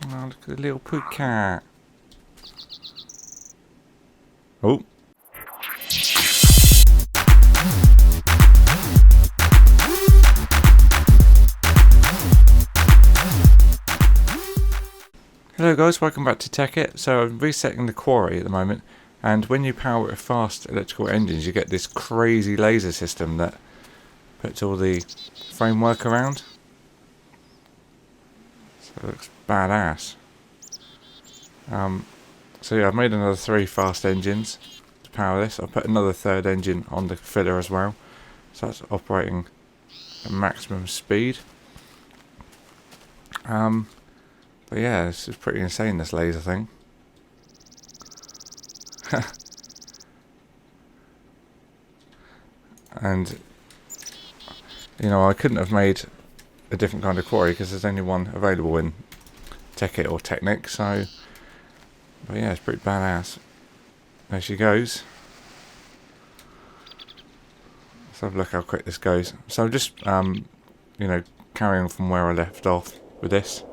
Oh, look at the little pug cat. Oh. Hello guys, welcome back to Tekkit. So I'm resetting the quarry at the moment, and when you power it with fast electrical engines you get this crazy laser system that puts all the framework around. So it looks badass. So yeah, I've made another 3 fast engines to power this. I'll put another third engine on the filler as well, so that's operating at maximum speed. But yeah, this is pretty insane, this laser thing. And you know, I couldn't have made a different kind of quarry because there's only one available in Tekkit or Technic, so but yeah, it's pretty badass. There she goes. Let's have a look how quick this goes. So I'm just you know, carrying on from where I left off with this.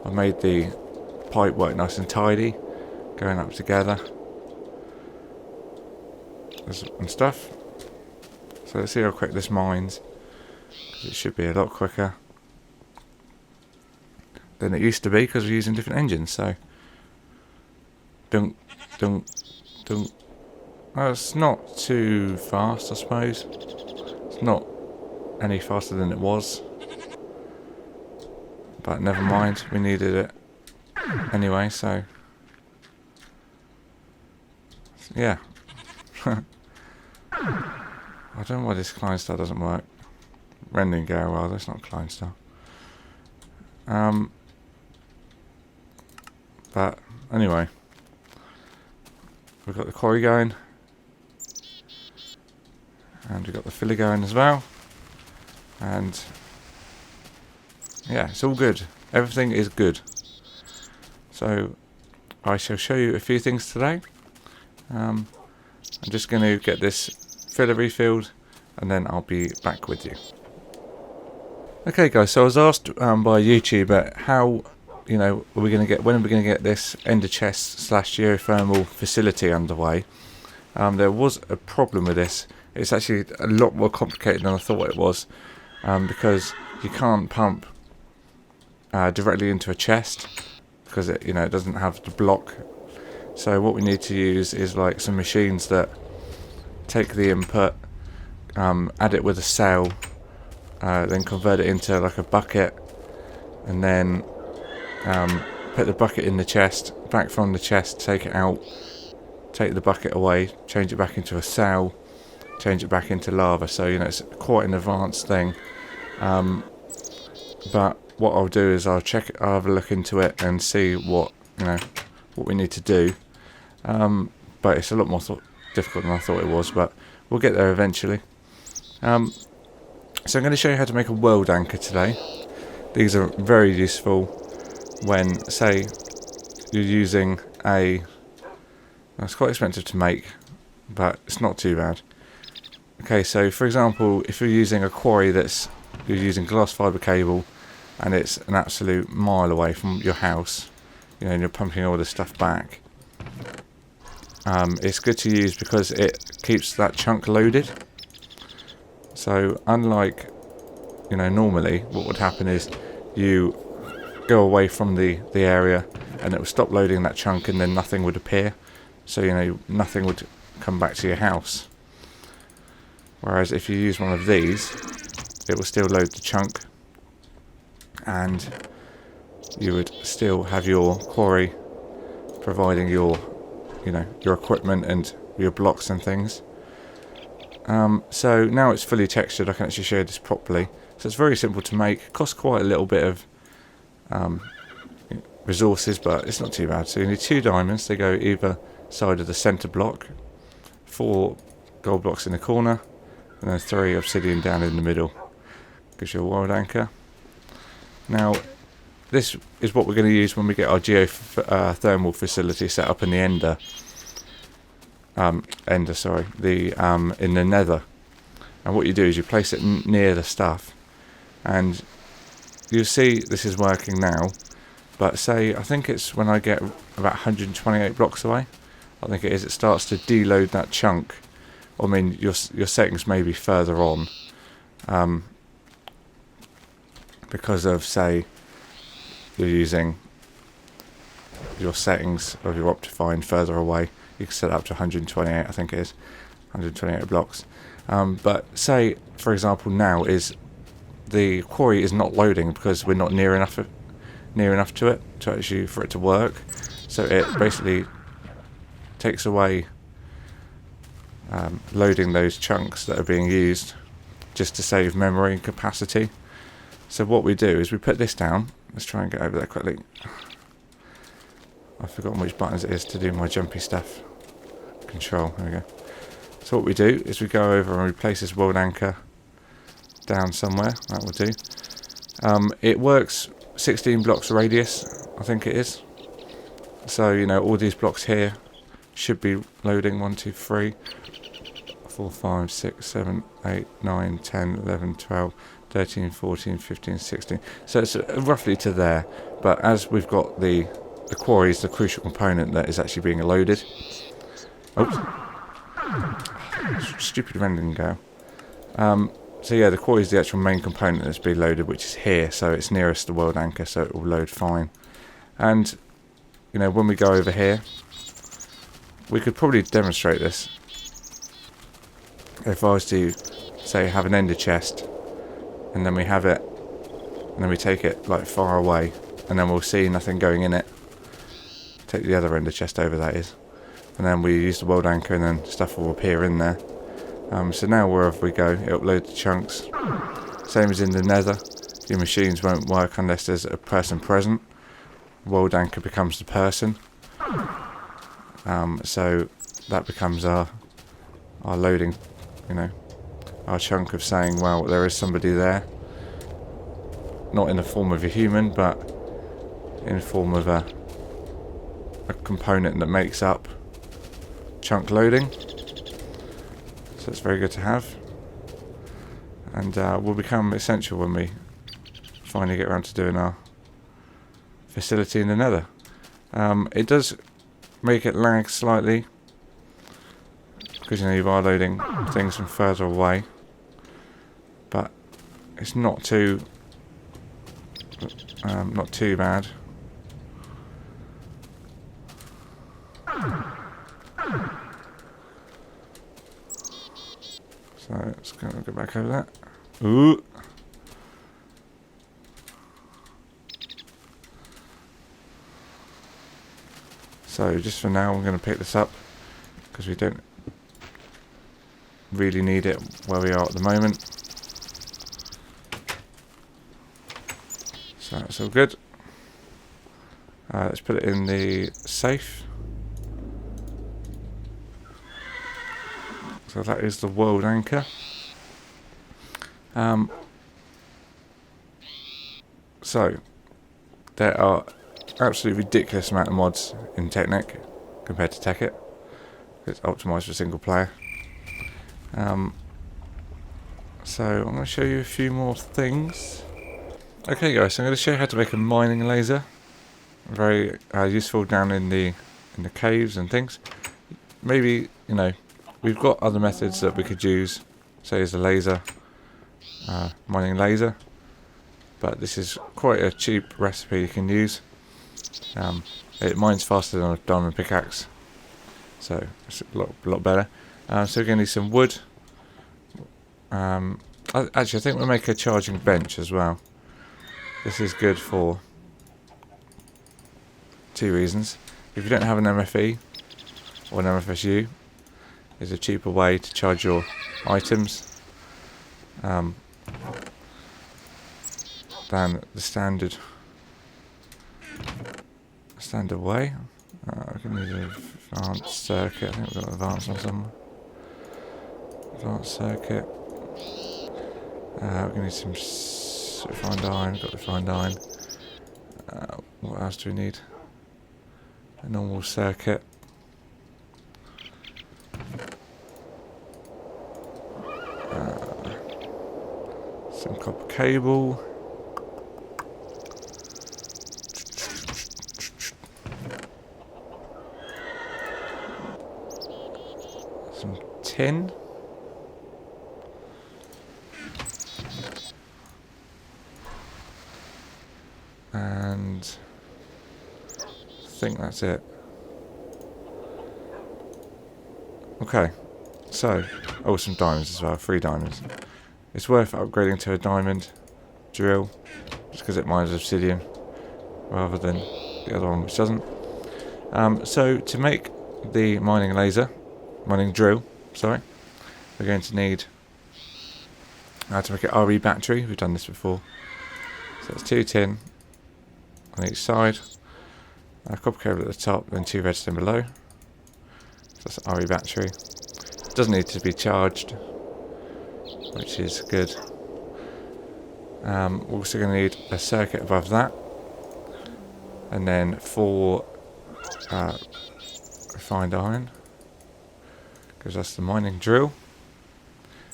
I've made the pipe work nice and tidy, going up together and stuff. So let's see how quick this mines. It should be a lot quicker than it used to be because we're using different engines. So dunk, dunk, dunk. Well, it's not too fast, I suppose. It's not any faster than it was, but never mind, we needed it anyway, so yeah. I don't know why this Klein star doesn't work. Rendering go well, that's not Klein star. But anyway, we've got the quarry going, and we've got the filler going as well, and yeah, it's all good. Everything is good. So I shall show you a few things today. I'm just going to get this filler refilled and then I'll be back with you. Okay guys, so I was asked by a YouTuber how, you know, when are we going to get this ender chest / geothermal facility underway. There was a problem with this. It's actually a lot more complicated than I thought it was, because you can't pump directly into a chest because it, you know, it doesn't have the block. So what we need to use is like some machines that take the input, add it with a cell, then convert it into like a bucket, and then put the bucket in the chest, back from the chest, take it out, take the bucket away, change it back into a cell, change it back into lava. So you know, it's quite an advanced thing. But what I'll do is I'll have a look into it and see what, you know, what we need to do. But it's a lot more difficult than I thought it was, but we'll get there eventually. So I'm going to show you how to make a world anchor today. These are very useful when, say, you're using it's quite expensive to make, but it's not too bad. Okay, so for example, if you're using a quarry you're using glass fibre cable and it's an absolute mile away from your house, you know, and you're pumping all this stuff back, it's good to use because it keeps that chunk loaded. So unlike, you know, normally what would happen is you go away from the area and it will stop loading that chunk and then nothing would appear, so you know, nothing would come back to your house. Whereas if you use one of these, it will still load the chunk and you would still have your quarry providing your, you know, your equipment and your blocks and things. So now it's fully textured, I can actually show this properly. So it's very simple to make, costs quite a little bit of resources, but it's not too bad. So you need 2 diamonds, they go either side of the centre block, 4 gold blocks in the corner, and then 3 obsidian down in the middle. Gives you a world anchor. Now this is what we're going to use when we get our geothermal facility set up in the in the nether. And what you do is you place it near the stuff, and you'll see this is working now, But say, I think it's when I get about 128 blocks away, I think it is, it starts to deload that chunk. I mean, your settings may be further on, because of, say, you're using your settings of your Optifine further away. You can set it up to 128, I think it is, 128 blocks. But say, for example, now is the quarry is not loading because we're not near enough to it to actually for it to work. So it basically takes away loading those chunks that are being used just to save memory and capacity. So what we do is we put this down. Let's try and get over there quickly. I've forgotten which buttons it is to do my jumpy stuff. Control, there we go. So what we do is we go over and we place this world anchor down somewhere. That will do. It works 16 blocks radius, I think it is. So, you know, all these blocks here should be loading. 1, 2, 3, 4, 5, 6, 7, 8, 9, 10, 11, 12, 13, 14, 15, 16. So it's roughly to there. But as we've got the quarry is the crucial component that is actually being loaded. Oops. Stupid rendering go. So yeah, the quarry is the actual main component that's being loaded, which is here. So it's nearest the world anchor, so it will load fine. And, you know, when we go over here, we could probably demonstrate this. If I was to, say, have an ender chest, and then we have it, and then we take it like far away, and then we'll see nothing going in it. Take the other ender chest over, that is, and then we use the world anchor, and then stuff will appear in there. So now wherever we go, it uploads the chunks. Same as in the Nether, your machines won't work unless there's a person present. World anchor becomes the person. So that becomes our loading, you know, our chunk of saying, well, there is somebody there. Not in the form of a human, but in the form of a component that makes up chunk loading. So it's very good to have, and will become essential when we finally get around to doing our facility in the Nether. It does make it lag slightly because, you know, you are loading things from further away, but it's not too bad. So let's go back over that. Ooh. So just for now, I'm going to pick this up because we don't really need it where we are at the moment. So that's all good. Let's put it in the safe. So that is the world anchor. So there are absolutely ridiculous amount of mods in Technic compared to Tekkit. It's optimised for single player. So I'm going to show you a few more things. Okay guys, so I'm going to show you how to make a mining laser. Very useful down in the caves and things. Maybe, you know, we've got other methods that we could use, say as a laser, mining laser, but this is quite a cheap recipe you can use. It mines faster than a diamond pickaxe, so it's a lot better. So we're going to need some wood. Actually, I think we'll make a charging bench as well. This is good for 2 reasons. If you don't have an MFE or an MFSU, is a cheaper way to charge your items than the standard way. We can use an advanced circuit. I think we've got advanced on somewhere. Advanced circuit. We're going to need some refined iron. Got refined iron. What else do we need? A normal circuit. Some copper cable. tin. And I think that's it. Okay, so, oh, some diamonds as well, 3 diamonds. It's worth upgrading to a diamond drill, just because it mines obsidian, rather than the other one which doesn't. So, to make the mining drill, sorry, we're going to need to make an RE battery. We've done this before. So it's 2 tin on each side, a copper cable at the top, then 2 redstone below. So that's an RE battery. It doesn't need to be charged, which is good. We're also going to need a circuit above that, and then 4 refined iron, because that's the mining drill.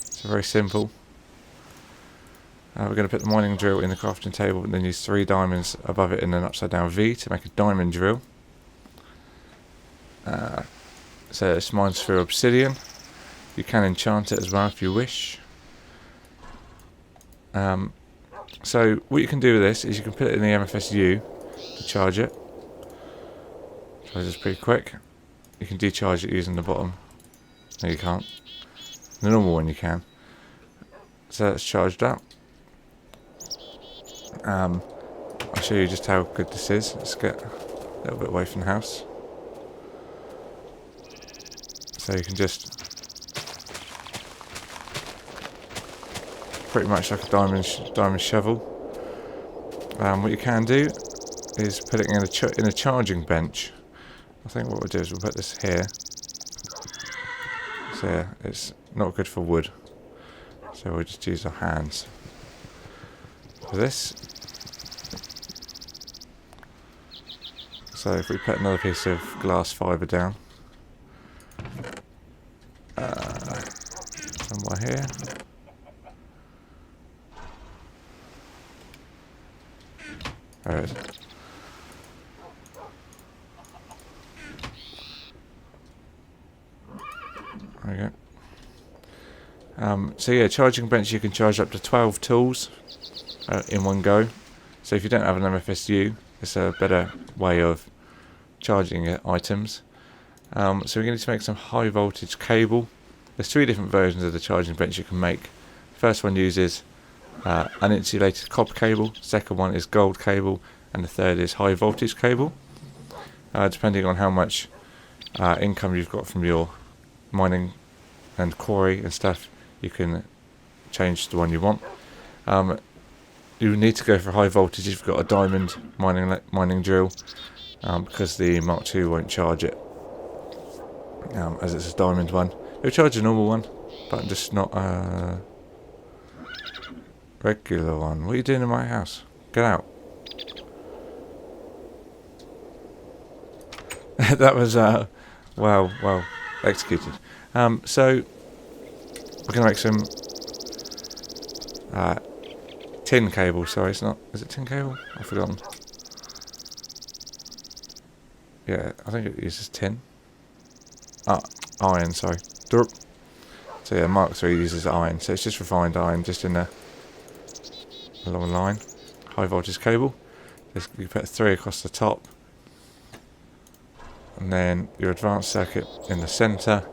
So very simple. We're going to put the mining drill in the crafting table and then use 3 diamonds above it in an upside down V to make a diamond drill. So it's mines through obsidian. You can enchant it as well if you wish. So what you can do with this is you can put it in the MFSU to charge it. Charges pretty quick. You can decharge it using the bottom. No, you can't. The normal one you can. So that's charged up. I'll show you just how good this is. Let's get a little bit away from the house. So you can just, pretty much like a diamond shovel. What you can do is put it in a charging bench. I think what we'll do is we'll put this here. So yeah, it's not good for wood, so we'll just use our hands for this. So if we put another piece of glass fibre down, somewhere here, there it is. There we go. So yeah, charging bench, you can charge up to 12 tools in one go. So if you don't have an MFSU, it's a better way of charging your items. So we're going to make some high voltage cable. There's 3 different versions of the charging bench you can make. First one uses uninsulated copper cable, second one is gold cable, and the third is high voltage cable. Depending on how much income you've got from your mining and quarry and stuff, you can change the one you want. You need to go for high voltage if you've got a diamond mining drill, because the Mark II won't charge it, as it's a diamond one. It'll charge a normal one, but just not a regular one. What are you doing in my house? Get out. That was well executed. So we're going to make some tin cable. Sorry, it's not. Is it tin cable? I've forgotten. Yeah, I think it uses tin. Iron, sorry. Derp. So yeah, Mark III uses iron. So it's just refined iron, just in a long line. High voltage cable. Just, you put 3 across the top. And then your advanced circuit in the centre.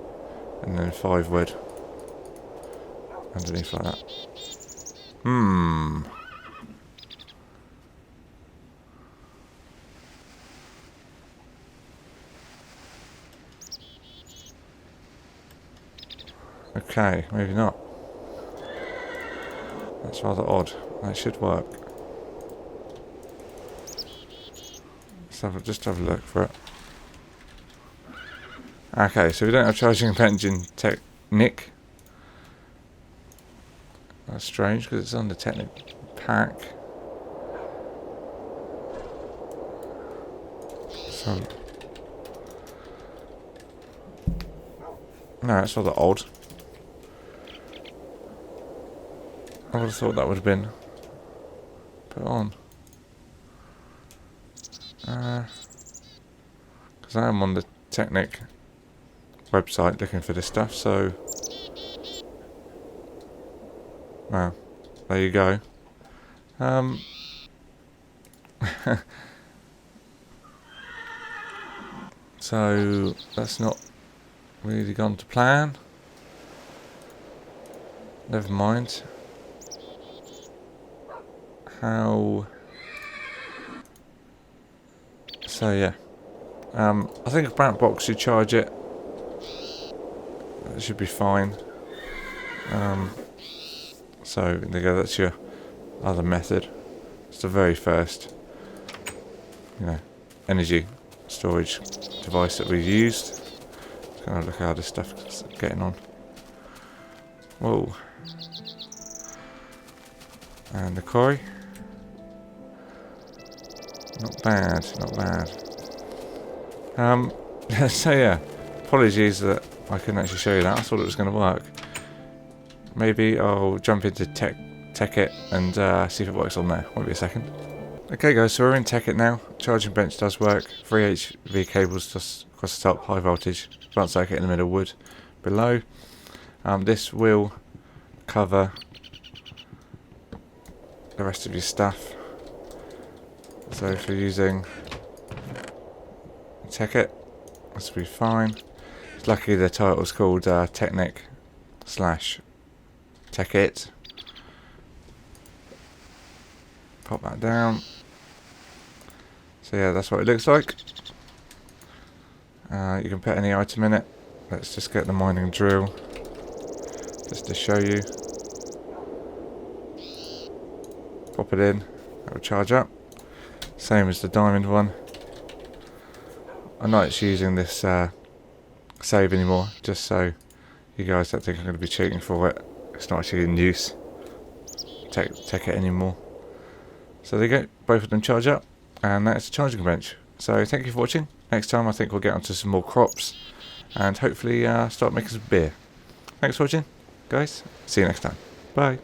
And then 5 wood underneath like that. Okay, maybe not. That's rather odd. That should work. Let's just have a look for it. Okay, so we don't have charging bench in Technic. That's strange because it's on the Technic pack. So no, that's rather odd. I would have thought that would have been put on. Because I am on the Technic website looking for this stuff, so Well, there you go. So that's not really gone to plan. Never mind. How? So yeah. I think a brown box should charge it. It should be fine. So there you go. That's your other method. It's the very first, energy storage device that we used. Just gonna look how this stuff's getting on. Whoa. And the koi. Not bad, not bad. So yeah, apologies that I couldn't actually show you that. I thought it was going to work. Maybe I'll jump into Tekkit and see if it works on there. Won't be a second. Okay guys, so we're in Tekkit now. Charging bench does work. 3 HV cables just across the top, high voltage. Blunt circuit in the middle, wood below. This will cover the rest of your stuff. So if you're using Tekkit, this will be fine. Luckily the title's called Technic / Tekkit. Pop that down. So yeah, that's what it looks like. You can put any item in it. Let's just get the mining drill, just to show you. Pop it in, that will charge up. Same as the diamond one. I'm not actually using this save anymore, just so you guys don't think I'm going to be cheating for it. It's not actually in use. Take it anymore. So there you go, both of them charge up, and that's a charging bench. So thank you for watching. Next time I think we'll get onto some more crops, and hopefully start making some beer. Thanks for watching, guys. See you next time. Bye.